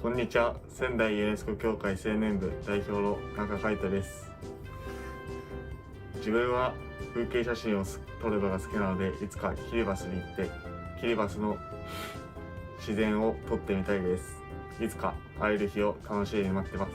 こんにちは。仙台ユネスコ協会青年部代表の中海人です。自分は風景写真を撮るのが好きなので、いつかキリバスに行ってキリバスの自然を撮ってみたいです。いつか会える日を楽しみに待ってます。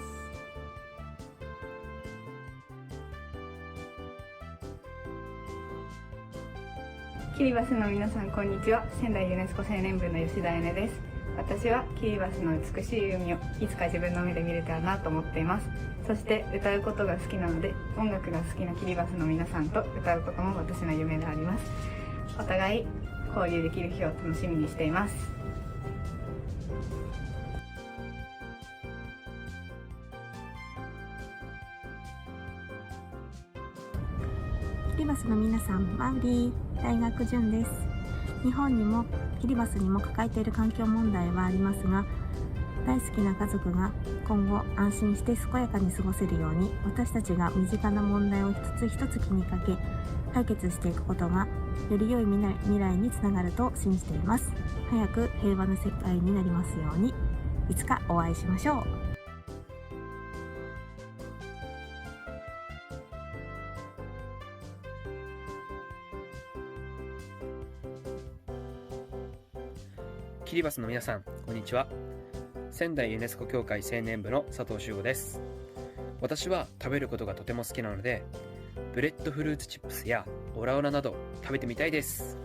キリバスの皆さん、こんにちは。仙台ユネスコ青年部の吉田彩音です。私はキリバスの美しい海をいつか自分の目で見れたらなと思っています。そして歌うことが好きなので、音楽が好きなキリバスの皆さんと歌うことも私の夢であります。お互い交流できる日を楽しみにしています。キリバスの皆さん、マウリー大学純です。日本にもキリバスにも抱えている環境問題はありますが、大好きな家族が今後安心して健やかに過ごせるように、私たちが身近な問題を一つ一つ気にかけ解決していくことがより良い未来につながると信じています。早く平和な世界になりますように。いつかお会いしましょう。キリバスの皆さん、こんにちは。仙台ユネスコ協会青年部の佐藤修吾です。私は食べることがとても好きなので、ブレッドフルーツチップスやオラオラなど食べてみたいです。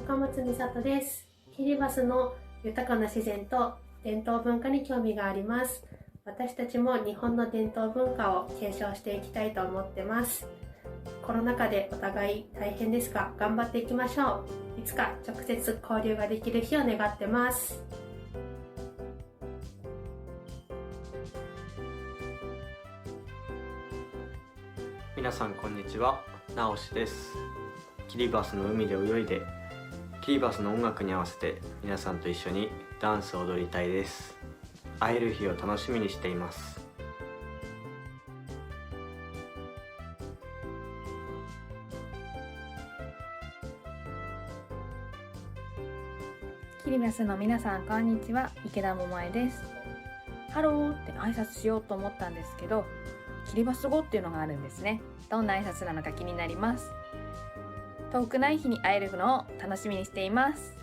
高松美里です。キリバスの豊かな自然と伝統文化に興味があります。私たちも日本の伝統文化を継承していきたいと思ってます。コロナ禍でお互い大変ですが頑張っていきましょう。いつか直接交流ができる日を願ってます。皆さんこんにちは、なおしです。キリバスの海で泳いで、キリバスの音楽に合わせて皆さんと一緒にダンスを踊りたいです。会える日を楽しみにしています。キリバスの皆さん、こんにちは。池田桃江です。ハローって挨拶しようと思ったんですけど、キリバス語っていうのがあるんですね。どんな挨拶なのか気になります。遠くない日に会えるのを楽しみにしています。